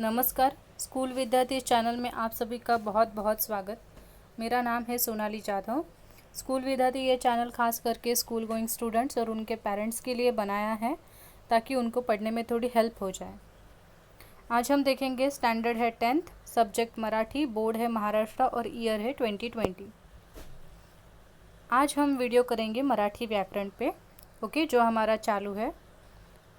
नमस्कार। स्कूल विद्यार्थी चैनल में आप सभी का बहुत बहुत स्वागत। मेरा नाम है सोनाली जाधव। स्कूल विद्यार्थी ये चैनल खास करके स्कूल गोइंग स्टूडेंट्स और उनके पेरेंट्स के लिए बनाया है ताकि उनको पढ़ने में थोड़ी हेल्प हो जाए। आज हम देखेंगे स्टैंडर्ड है 10th, सब्जेक्ट मराठी, बोर्ड है महाराष्ट्र और ईयर है 2020। आज हम वीडियो करेंगे मराठी व्याकरण पे, ओके, जो हमारा चालू है।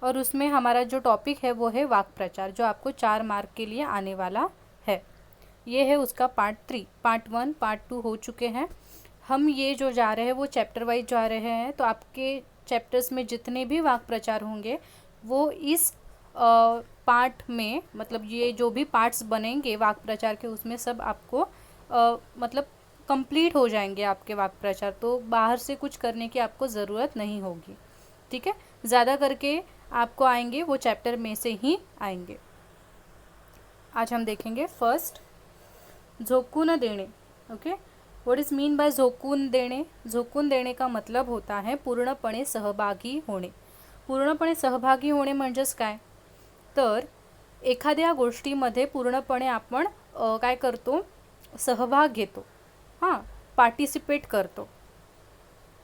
और उसमें हमारा जो टॉपिक है वो है वाक् प्रचार, जो आपको 4 मार्क के लिए आने वाला है। ये है उसका पार्ट 3। पार्ट 1 पार्ट 2 हो चुके हैं। हम ये जो जा रहे हैं वो चैप्टर वाइज जा रहे हैं, तो आपके चैप्टर्स में जितने भी वाक् प्रचार होंगे वो इस पार्ट में, मतलब ये जो भी पार्ट्स बनेंगे वाक् प्रचार के, उसमें सब आपको मतलब कंप्लीट हो जाएंगे आपके वाक् प्रचार। तो बाहर से कुछ करने की आपको ज़रूरत नहीं होगी, ठीक है। ज़्यादा करके आपको आएंगे वो चैप्टर में से ही आएंगे। आज हम देखेंगे फर्स्ट, झोकून देणे। Okay, what is mean by झोकून देणे? झोकून देणे का मतलब होता है पूर्णपणे सहभागी होणे। पूर्णपणे सहभागी होणे म्हणजेच काय? तर एखाद्या गोष्टीमध्ये पूर्णपणे आपण काय करतो? सहभाग घेतो, हां, पार्टिसिपेट करतो।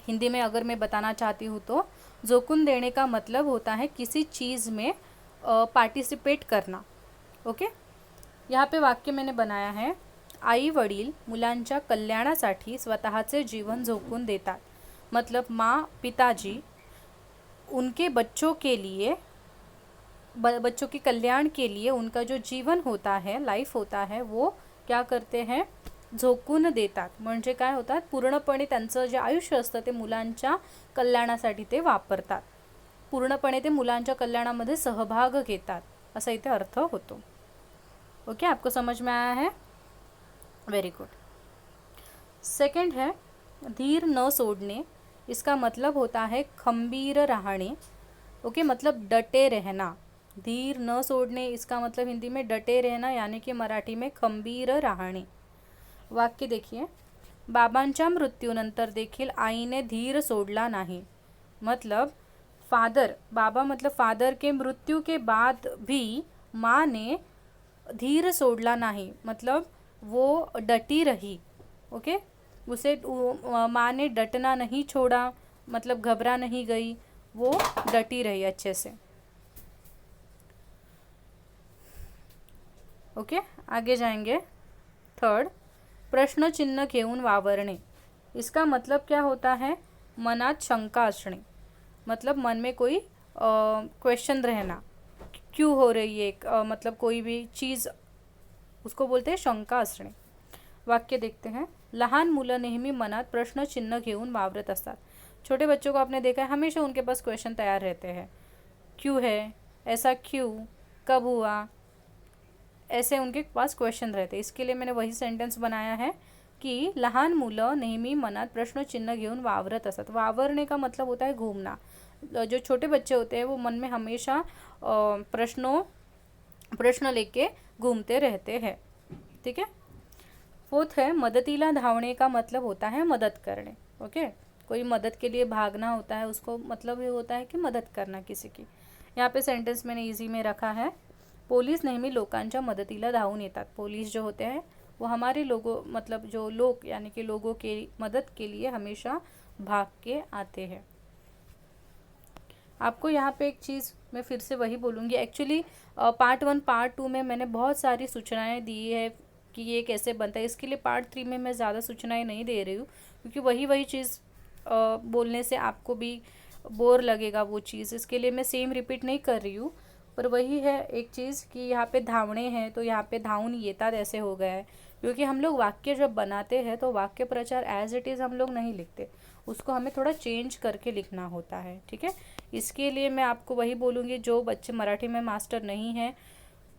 हिंदी में अगर मैं बताना चाहती हूँ तो जोखून देने का मतलब होता है किसी चीज़ में पार्टिसिपेट करना। ओके, यहाँ पे वाक्य मैंने बनाया है, आई वडील मुलांच्या कल्याणासाठी स्वतःचे जीवन झोकून देतात। मतलब माँ पिताजी उनके बच्चों के लिए, बच्चों के कल्याण के लिए उनका जो जीवन होता है, लाइफ होता है, वो क्या करते हैं? झोकून देतात। म्हणजे काय होतात? पूर्णपणे त्यांचं जे आयुष्य असतं ते मुलांच्या कल्याणासाठी ते वापरतात। पूर्णपणे ते मुलांच्या कल्याणामध्ये सहभाग घेतात, असा इथे अर्थ होतो। ओके, आपको समझ में आया है? Very good. सेकंड है धीर न सोडणे। इसका मतलब होता है खंबीर रहणे। ओके, मतलब डटे रहना। धीर न सोडणे इसका मतलब हिंदी में डटे रहना, यानी कि मराठी में खंबीर राहणे। वाक्य देखिए, बाबांच्या मृत्यूनंतर देखील आईने धीर सोडला नाही। मतलब फादर, बाबा मतलब फादर के मृत्यु के बाद भी माँ ने धीर सोडला नहीं, मतलब वो डटी रही। ओके, उसे माँ ने डटना नहीं छोड़ा, मतलब घबरा नहीं गई, वो डटी रही अच्छे से। ओके, आगे जाएंगे। थर्ड, प्रश्न चिन्ह घेऊन वावरणे। इसका मतलब क्या होता है? मनात शंका असणे। मतलब मन में कोई क्वेश्चन रहना, क्यों हो रही है, मतलब कोई भी चीज़, उसको बोलते हैं शंका असणे। वाक्य देखते हैं, लहान मुलं नेहमी मनात प्रश्न चिन्ह घेऊन वावरत असतात। छोटे बच्चों को आपने देखा है, हमेशा उनके पास क्वेश्चन तैयार रहते हैं। क्यों है ऐसा, क्यों, कब हुआ, ऐसे उनके पास क्वेश्चन रहते हैं। इसके लिए मैंने वही सेंटेंस बनाया है कि लहान मुलं नेहमी मनात प्रश्न चिन्ह घेऊन वावरत असतात। वावरने का मतलब होता है घूमना। जो छोटे बच्चे होते हैं वो मन में हमेशा प्रश्न लेके घूमते रहते हैं, ठीक है। फोर्थ है मदतीला धावणे का मतलब होता है मदद करने। ओके, कोई मदद के लिए भागना होता है, उसको मतलब ये होता है कि मदद करना किसी की। यहाँ पे सेंटेंस मैंने इजी में रखा है, पोलीस नेहमी लोकांच्या मदतीला धावून येतात। पोलीस जो होते हैं वो हमारे लोगों, मतलब जो लोग यानी कि लोगों के मदद के लिए हमेशा भाग के आते हैं। आपको यहाँ पे एक चीज़ मैं फिर से वही बोलूँगी, एक्चुअली पार्ट 1 पार्ट 2 में मैंने बहुत सारी सूचनाएं दी है कि ये कैसे बनता है। इसके लिए पार्ट 3 में मैं ज़्यादा सूचनाएं नहीं दे रही हूँ, क्योंकि वही चीज़ बोलने से आपको भी बोर लगेगा वो चीज़। इसके लिए मैं सेम रिपीट नहीं कर रही हूँ, पर वही है एक चीज़ कि यहाँ पे धावणे हैं तो यहाँ पे धावून येतात ऐसे हो गया है, क्योंकि हम लोग वाक्य जब बनाते हैं तो वाक्य प्रचार एज इट इज़ हम लोग नहीं लिखते, उसको हमें थोड़ा चेंज करके लिखना होता है, ठीक है। इसके लिए मैं आपको वही बोलूँगी, जो बच्चे मराठी में मास्टर नहीं हैं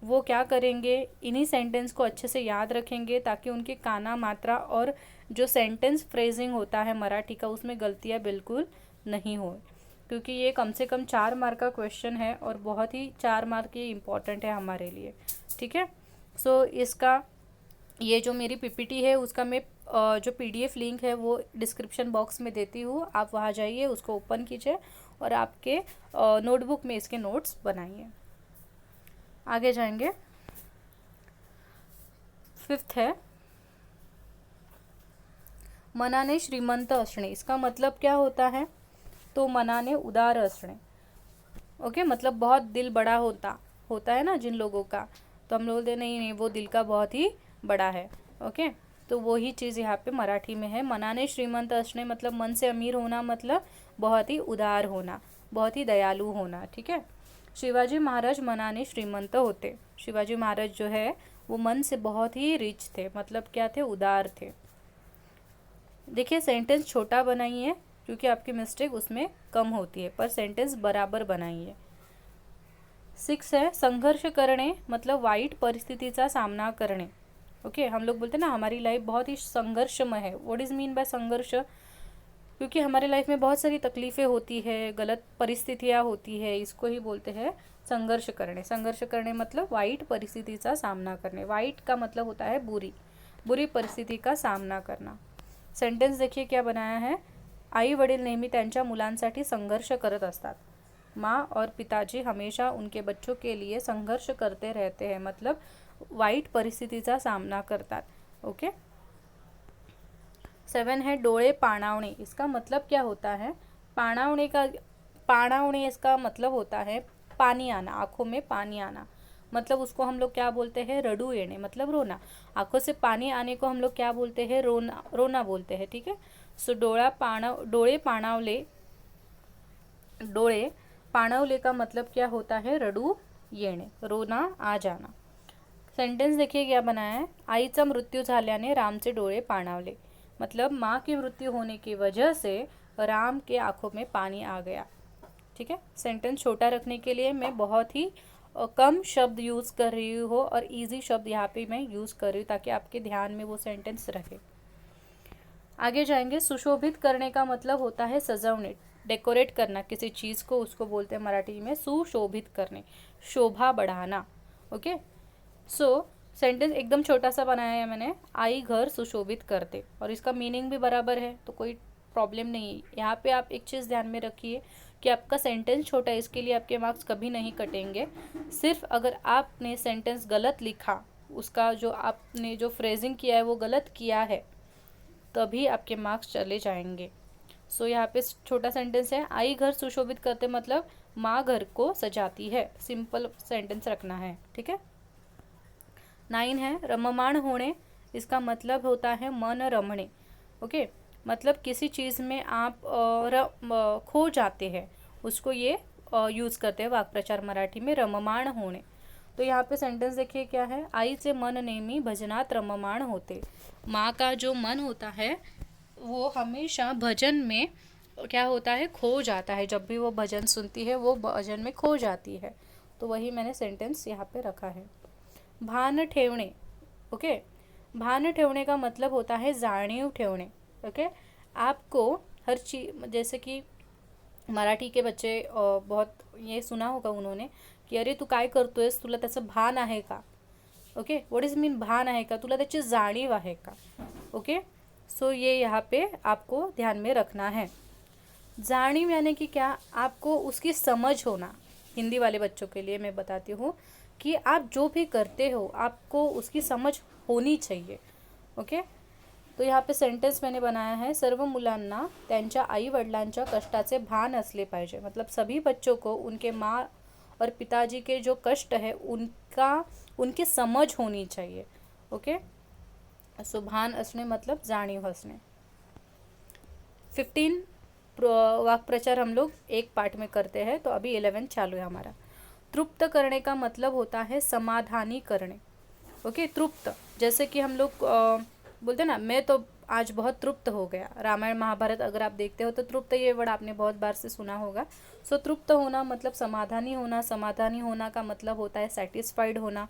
वो क्या करेंगे, इन्हीं सेंटेंस को अच्छे से याद रखेंगे ताकि उनके काना मात्रा और जो सेंटेंस फ्रेजिंग होता है मराठी का उसमें गलतियाँ बिल्कुल नहीं हो, क्योंकि ये कम से कम 4 मार्क का क्वेश्चन है और बहुत ही 4 मार्क ये इम्पॉर्टेंट है हमारे लिए, ठीक है। सो इसका ये जो मेरी पीपीटी है उसका मैं जो पीडीएफ लिंक है वो डिस्क्रिप्शन बॉक्स में देती हूँ, आप वहाँ जाइए, उसको ओपन कीजिए और आपके नोटबुक में इसके नोट्स बनाइए। आगे जाएंगे। फिफ्थ है मनाने श्रीमंत असणे। इसका मतलब क्या होता है? तो मनाने उदार असणे। ओके, मतलब बहुत दिल बड़ा होता है ना जिन लोगों का, तो हम लोग बोलते नहीं नहीं वो दिल का बहुत ही बड़ा है। ओके, तो वही चीज़ यहाँ पे मराठी में है। मनाने श्रीमंत असणे मतलब मन से अमीर होना, मतलब बहुत ही उदार होना, बहुत ही दयालु होना। ठीक है, शिवाजी महाराज मनाने श्रीमंत होते। शिवाजी महाराज जो है वो मन से बहुत ही रिच थे, मतलब क्या थे? उदार थे। देखिए सेंटेंस छोटा बनाइए क्योंकि आपकी मिस्टेक उसमें कम होती है, पर सेंटेंस बराबर बनाइए। 6 है संघर्ष करणे, मतलब वाइट परिस्थितीचा सामना करणे। ओके, हम लोग बोलते हैं ना हमारी लाइफ बहुत ही संघर्षमय है। व्हाट इज मीन बाय संघर्ष? क्योंकि हमारे लाइफ में बहुत सारी तकलीफ़ें होती है, गलत परिस्थितियाँ होती है, इसको ही बोलते हैं संघर्ष करणे। संघर्ष करणे मतलब वाईट परिस्थितीचा सामना करणे। वाईट का मतलब होता है बुरी, बुरी परिस्थिति का सामना करना। सेंटेंस देखिए क्या बनाया है। आई वडील नेहमी त्यांच्या मुलांसाठी संघर्ष करत असतात। माँ और पिताजी हमेशा उनके बच्चों के लिए संघर्ष करते रहते हैं, मतलब वाईट परिस्थितीचा सामना करतात। ओके। 7 है डोळे पाणावणे। इसका मतलब क्या होता है? पाणावणे इसका मतलब होता है पानी आना, आँखों में पानी आना। मतलब उसको हम लोग क्या बोलते हैं? रडू येणे, मतलब रोना। आँखों से पानी आने को हम लोग क्या बोलते हैं? रोना, रोना बोलते हैं। ठीक है, सो डोळे पाणावले, डोळे पाणावले का मतलब क्या होता है? रडू येणे, रोना आ जाना। सेंटेंस देखिए क्या बनाया है। आईचा मृत्यू झाल्याने रामचे डोळे पाणावले, मतलब माँ की मृत्यु होने की वजह से राम के आंखों में पानी आ गया। ठीक है, सेंटेंस छोटा रखने के लिए मैं बहुत ही कम शब्द यूज़ कर रही हूँ और इजी शब्द यहाँ पे मैं यूज़ कर रही हूँ ताकि आपके ध्यान में वो सेंटेंस रहे। आगे जाएंगे। सुशोभित करने का मतलब होता है सजावने, डेकोरेट करना किसी चीज़ को, उसको बोलते हैं मराठी में सुशोभित करने, शोभा बढ़ाना। ओके, सो सेंटेंस एकदम छोटा सा बनाया है मैंने, आई घर सुशोभित करते, और इसका मीनिंग भी बराबर है तो कोई प्रॉब्लम नहीं है। यहाँ पे आप एक चीज़ ध्यान में रखिए कि आपका सेंटेंस छोटा है, इसके लिए आपके मार्क्स कभी नहीं कटेंगे। सिर्फ अगर आपने सेंटेंस गलत लिखा, उसका जो आपने जो फ्रेजिंग किया है वो गलत किया है, तभी आपके मार्क्स चले जाएंगे। सो यहाँ पे छोटा सेंटेंस है, आई घर सुशोभित करते, मतलब माँ घर को सजाती है। सिंपल सेंटेंस रखना है। ठीक है। 9 है रममाण होने। इसका मतलब होता है मन रमणे। ओके, मतलब किसी चीज़ में आप खो जाते हैं, उसको ये यूज़ करते हैं वाक् प्रचार मराठी में, रममाण होणे। तो यहाँ पे सेंटेंस देखिए क्या है। आईचे मन नेहमी भजनात रममाण होते। माँ का जो मन होता है वो हमेशा भजन में क्या होता है? खो जाता है। जब भी वो भजन सुनती है वो भजन में खो जाती है। तो वही मैंने सेंटेंस यहाँ पे रखा है। भान ठेवणे। ओके, भान ठेवणे का मतलब होता है जाणीव ठेवणे। ओके, आपको हर चीज़, जैसे कि मराठी के बच्चे बहुत ये सुना होगा उन्होंने की अरे तू काय करतोयस, तुला त्याचं भान आहे का? ओके, व्हाट इज मीन भान आहे का? तुला त्याची जाणीव आहे का? ओके, सो ये यहाँ पे आपको ध्यान में रखना है। जाणीव यानी कि क्या? आपको उसकी समझ होना। हिंदी वाले बच्चों के लिए मैं बताती हूँ कि आप जो भी करते हो आपको उसकी समझ होनी चाहिए। ओके, तो यहाँ पे सेंटेंस मैंने बनाया है, सर्व मुलांना त्यांच्या आई वडिलांच्या कष्टाचे भान असले पाहिजे, मतलब सभी बच्चों को उनके माँ और पिताजी के जो कष्ट है उनकी समझ होनी चाहिए। ओके, सो भान असणे मतलब जाणीव असणे। 15 वाक् प्रचार हम लोग एक पार्ट में करते हैं, तो अभी 11 चालू है हमारा। तृप्त करने का मतलब होता है समाधानी करने। ओके, तृप्त, जैसे कि हम लोग बोलते हैं ना, मैं तो आज बहुत तृप्त हो गया। रामायण महाभारत अगर आप देखते हो तो तृप्त ये वर्ड आपने बहुत बार से सुना होगा। सो तृप्त होना मतलब समाधानी होना। समाधानी होना का मतलब होता है सैटिस्फाइड होना।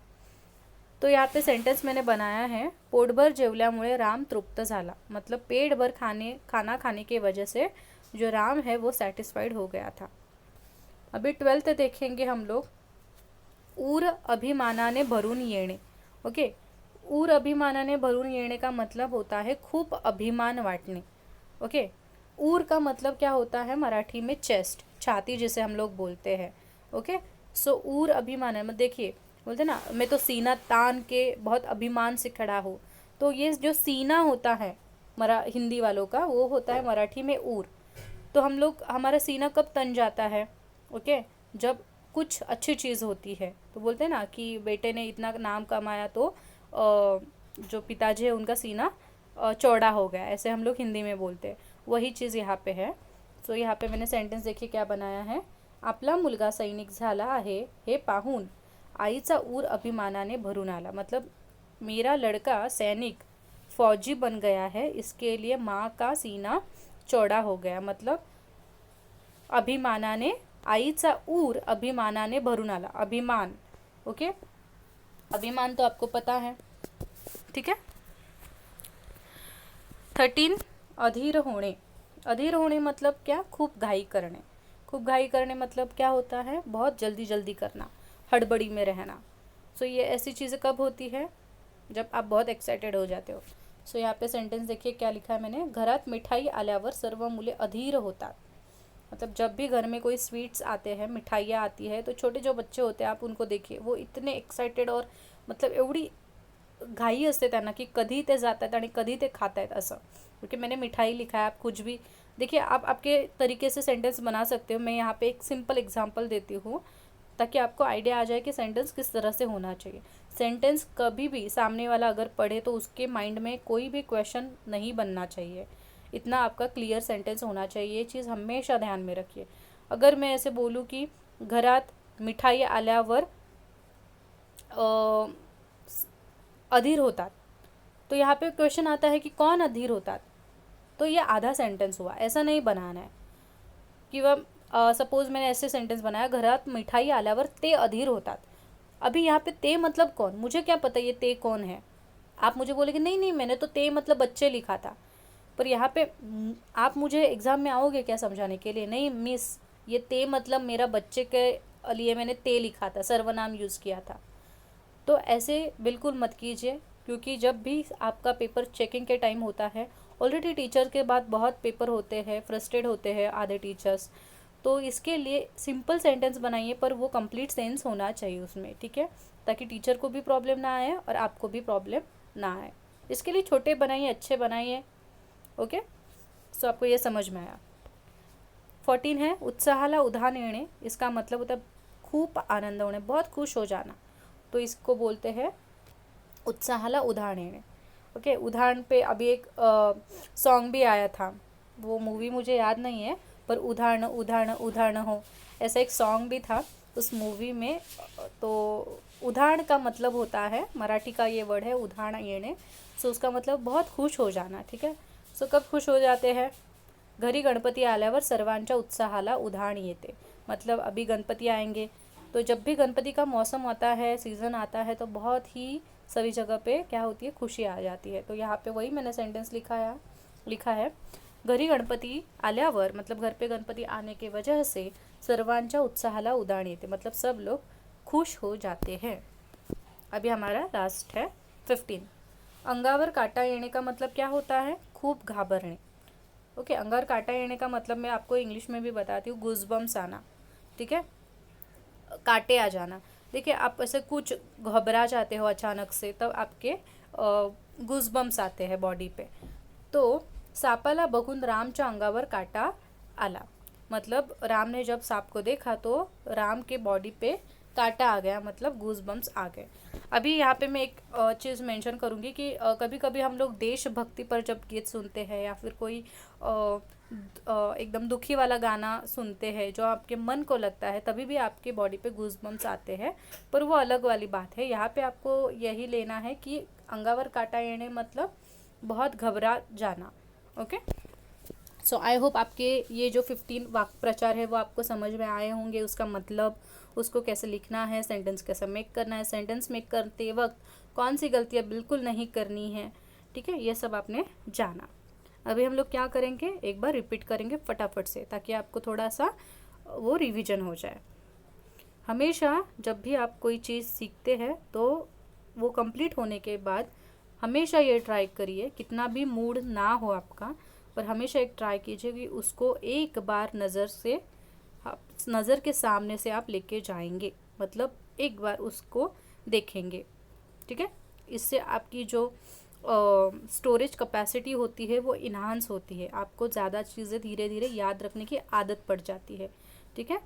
तो यहाँ पे सेंटेंस मैंने बनाया है, पोटभर जेवल्यामुळे राम तृप्त झाला, मतलब पेट भर खाना खाने की वजह से जो राम है वो सैटिस्फाइड हो गया था। अभी 12th देखेंगे हम लोग। ऊर अभिमानाने भरून येणे। ओके, ऊर अभिमानाने भरून येणे का मतलब होता है खूब अभिमान वाटने। ओके, ऊर का मतलब क्या होता है मराठी में? चेस्ट, छाती जिसे हम लोग बोलते हैं। ओके, सो ऊर अभिमान, देखिए बोलते ना, मैं तो सीना तान के बहुत अभिमान से खड़ा हूँ। तो ये जो सीना होता है मरा हिंदी वालों का, वो होता है मराठी में ऊर। तो हम लोग, हमारा सीना कब तन जाता है? ओके, जब कुछ अच्छी चीज़ होती है। तो बोलते हैं ना कि बेटे ने इतना नाम कमाया तो जो पिताजी है उनका सीना चौड़ा हो गया, ऐसे हम लोग हिंदी में बोलते हैं। वही चीज़ यहाँ पे है। सो यहाँ पे मैंने सेंटेंस देखिए क्या बनाया है। आपला मुलगा सैनिक झाला आहे हे पाहून आईचा ऊर अभिमानाने भरून आला। मतलब मेरा लड़का सैनिक फौजी बन गया है, इसके लिए माँ का सीना चौड़ा हो गया। मतलब अभिमानाने, आईचा ऊर अभिमानाने भरून आला। अभिमान, ओके, अभिमान तो आपको पता है, ठीक है। 13, अधीर होणे। अधीर होणे मतलब क्या? खूब घाई करने। खूब घाई करने मतलब क्या होता है? बहुत जल्दी जल्दी करना, हड़बड़ी में रहना। सो ये ऐसी चीज़ें कब होती है? जब आप बहुत एक्साइटेड हो जाते हो। सो यहाँ पे सेंटेंस देखिए क्या लिखा है मैंने। घरात मिठाई आल्यावर सर्व मुले अधीर होतात। मतलब जब भी घर में कोई स्वीट्स आते हैं, मिठाइयाँ आती है, तो छोटे जो बच्चे होते हैं आप उनको देखिए, वो इतने एक्साइटेड और मतलब एवढी घाई असते त्यांना की कधी ते जात आहेत आणि कधी ते खात आहेत असं। क्योंकि मैंने मिठाई लिखा है, आप कुछ भी देखिए, आप आपके तरीके से सेंटेंस बना सकते हो। मैं यहाँ पे एक सिंपल एग्जांपल देती हूँ ताकि आपको आइडिया आ जाए कि सेंटेंस किस तरह से होना चाहिए। सेंटेंस कभी भी सामने वाला अगर पढ़े तो उसके माइंड में कोई भी क्वेश्चन नहीं बनना चाहिए। इतना आपका क्लियर सेंटेंस होना चाहिए, ये चीज़ हमेशा ध्यान में रखिए। अगर मैं ऐसे बोलूँ कि घरात मिठाई आल्यावर अधीर होतात, तो यहाँ पे क्वेश्चन आता है कि कौन अधीर होतात, तो ये आधा सेंटेंस हुआ। ऐसा नहीं बनाना है। किंवा सपोज मैंने ऐसे सेंटेंस बनाया, घरात मिठाई आल्यावर ते अधीर होतात। अभी यहाँ पे ते मतलब कौन? मुझे क्या पता ये ते कौन है? आप मुझे बोलेंगे नहीं नहीं मैंने तो ते मतलब बच्चे लिखा था। पर यहाँ पे आप मुझे एग्ज़ाम में आओगे क्या समझाने के लिए? नहीं मिस, ये ते मतलब मेरा बच्चे के लिए मैंने ते लिखा था, सर्वनाम यूज़ किया था। तो ऐसे बिल्कुल मत कीजिए, क्योंकि जब भी आपका पेपर चेकिंग के टाइम होता है, ऑलरेडी टीचर के बाद बहुत पेपर होते हैं, फ्रस्ट्रेट होते हैं आधे टीचर्स। तो इसके लिए सिंपल सेंटेंस बनाइए, पर वो कंप्लीट सेंस होना चाहिए उसमें, ठीक है, ताकि टीचर को भी प्रॉब्लम ना आए और आपको भी प्रॉब्लम ना आए। इसके लिए छोटे बनाइए, अच्छे बनाइए, ओके। सो आपको ये समझ में आया। 14 है, उत्साहाला उधाण येणे। इसका मतलब होता है खूब आनंद होने, बहुत खुश हो जाना। तो इसको बोलते हैं उत्साहाला उधाण येणे, ओके। उधाण पे अभी एक सॉन्ग भी आया था, वो मूवी मुझे याद नहीं है, पर उधाण उधाण उधाण हो, ऐसा एक सॉन्ग भी था उस मूवी में। तो उधाण का मतलब होता है, मराठी का ये वर्ड है उधाण येणे। सो उसका मतलब बहुत खुश हो जाना, ठीक है। सो कब खुश हो जाते हैं? घरी गणपती आल्यावर सर्वांच्या उत्साहाला उधाण येते। मतलब अभी गणपति आएंगे, तो जब भी गणपति का मौसम आता है, सीज़न आता है, तो बहुत ही सभी जगह पे क्या होती है? खुशी आ जाती है। तो यहाँ पे वही मैंने सेंटेंस लिखा है घरी गणपति आल्यावर, मतलब घर पे गणपति आने के वजह से सर्वांच्या उत्साहाला उधाण येते, मतलब सब लोग खुश हो जाते हैं। अभी हमारा लास्ट है 15, अंगावर काटा येणे का मतलब क्या होता है? खूब घाबरणे, ओके। अंगावर काटा येणे का मतलब मैं आपको इंग्लिश में भी बताती हूँ, गूज़बम्स आना, ठीक है, काटे आ जाना। देखिए, आप ऐसे कुछ घबरा जाते हो अचानक से, तब आपके गूज़बम्स आते हैं बॉडी पे। तो सापाला बघून रामच्या अंगावर काटा आला, मतलब राम ने जब सांप को देखा तो राम के बॉडी पे काटा आ गया, मतलब गूज़बम्स आ गए। अभी यहाँ पे मैं एक चीज़ मेंशन करूँगी कि कभी कभी हम लोग देशभक्ति पर जब गीत सुनते हैं या फिर कोई एकदम दुखी वाला गाना सुनते हैं जो आपके मन को लगता है, तभी भी आपके बॉडी पे गूज़बम्स आते हैं। पर वो अलग वाली बात है। यहाँ पे आपको यही लेना है कि अंगावर काटा येणे मतलब बहुत घबरा जाना, ओके। सो आई होप आपके ये जो 15 वाक्य प्रचार है वो आपको समझ में आए होंगे। उसका मतलब, उसको कैसे लिखना है, सेंटेंस कैसे मेक करना है, सेंटेंस मेक करते वक्त कौन सी गलतियाँ बिल्कुल नहीं करनी है, ठीक है, ये सब आपने जाना। अभी हम लोग क्या करेंगे, एक बार रिपीट करेंगे फटाफट से, ताकि आपको थोड़ा सा वो रिवीजन हो जाए। हमेशा जब भी आप कोई चीज़ सीखते हैं तो वो कंप्लीट होने के बाद हमेशा ये ट्राई करिए, कितना भी मूड ना हो आपका, पर हमेशा एक ट्राई कीजिए कि उसको एक बार नज़र के सामने से आप लेके जाएंगे। मतलब एक बार उसको देखेंगे। ठीक है, इससे आपकी जो स्टोरेज कैपेसिटी होती है वो इन्हांस होती है, आपको ज़्यादा चीज़ें धीरे धीरे याद रखने की आदत पड़ जाती है। ठीक है,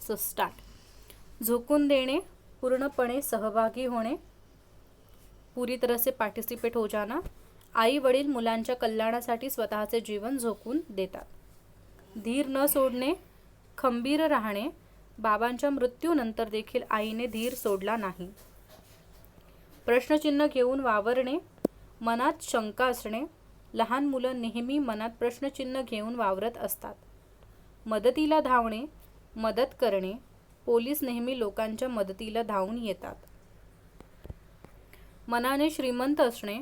सो स्टार्ट। झोकून देणे, पूर्णपणे सहभागी होणे, पूरी तरह से पार्टिसिपेट हो जाना। आई वडील मुलांच्या कल्याणासाठी स्वतःचे जीवन झोकून देतात। धीर न सोडणे, खंबीर राहणे, बाबांच्या मृत्यूनंतर देखील आईने धीर सोडला नाही। प्रश्नचिन्ह घेऊन वावरणे, मनात शंका असणे, लहान मुलं नेहमी मनात प्रश्नचिन्ह घेऊन वावरत असतात। मदतीला धावणे, मदत करणे, पोलीस नेहमी लोकांच्या मदतीला धावून येतात। मनाने श्रीमंत असणे,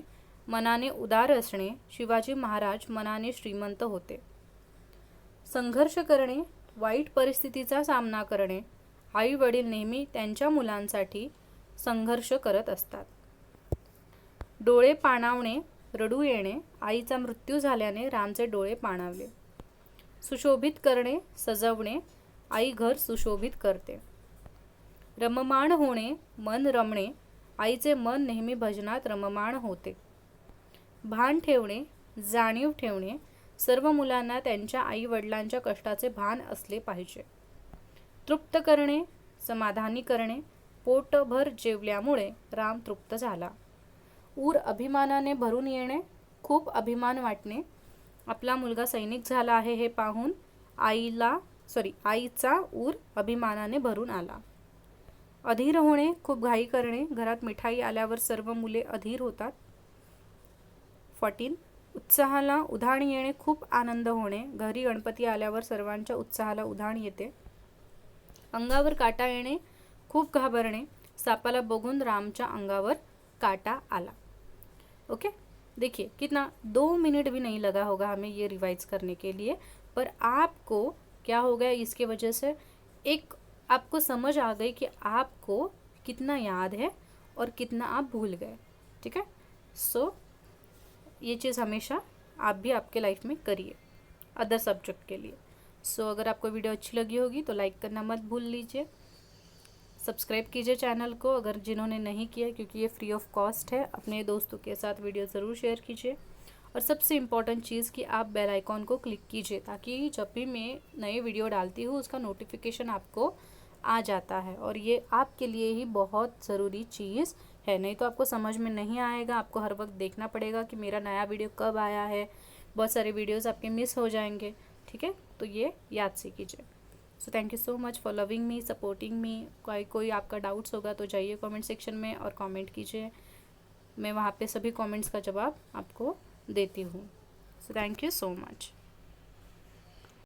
मनाने उदार असणे, शिवाजी महाराज मनाने श्रीमंत होते। संघर्ष करणे, वाईट परिस्थितीचा सामना करणे, आई वडील नेहमी त्यांच्या मुलांसाठी संघर्ष करत असतात। डोळे पाणावणे, रडू येणे, आईचा मृत्यू झाल्याने रामचे डोळे पाणावले। सुशोभित करणे, सजवणे, आई घर सुशोभित करते। रममाण होणे, मन रमणे, आईचे मन नेहमी भजनात रममाण होते। भान ठेवणे, जाणीव ठेवणे, सर्व मुलांना त्यांच्या आई वडिलांच्या कष्टाचे भान असले पाहिजे। तृप्त करणे, समाधानी करणे, पोटभर जेवल्यामुळे राम तृप्त झाला। ऊर अभिमानाने भरून येणे, खूप अभिमान वाटणे, आपला मुलगा सैनिक झाला आहे हे पाहून आईचा ऊर अभिमानाने भरून आला। अधीर होणे, खूप घाई करणे, घरात मिठाई आल्यावर सर्व मुले अधीर होतात। 14 उत्साहाला उधाण येणे, खूप आनंद होणे, घरी गणपती आल्यावर सर्वांच्या उत्साहाला उधाण येते। अंगावर काटा येणे, खूप घाबरणे, सापाला बघून रामच्या अंगावर काटा आला। ओके, देखिए कितना 2 मिनट भी नहीं लगा होगा हमें ये रिवाइज करने के लिए, पर आपको क्या हो गया इसके वजह से एक आपको समझ आ गई कि आपको कितना याद है और कितना आप भूल गए। ठीक है, सो ये चीज़ हमेशा आप भी आपके लाइफ में करिए अदर सब्जेक्ट के लिए। सो अगर आपको वीडियो अच्छी लगी होगी तो लाइक करना मत भूल लीजिए, सब्सक्राइब कीजिए चैनल को अगर जिन्होंने नहीं किया, क्योंकि ये फ्री ऑफ कॉस्ट है। अपने दोस्तों के साथ वीडियो ज़रूर शेयर कीजिए, और सबसे इम्पॉर्टेंट चीज़ कि आप बेल आइकॉन को क्लिक कीजिए, ताकि जब भी मैं नए वीडियो डालती हूँ उसका नोटिफिकेशन आपको आ जाता है। और ये आपके लिए ही बहुत ज़रूरी चीज़ है, नहीं तो आपको समझ में नहीं आएगा, आपको हर वक्त देखना पड़ेगा कि मेरा नया वीडियो कब आया है, बहुत सारे वीडियोस आपके मिस हो जाएंगे। ठीक है, तो ये याद से कीजिए। So thank you so much for loving me, supporting me. कोई आपका डाउट्स होगा तो जाइए कमेंट सेक्शन में और कमेंट कीजिए, मैं वहाँ पे सभी कमेंट्स का जवाब आपको देती हूँ। So thank you so much.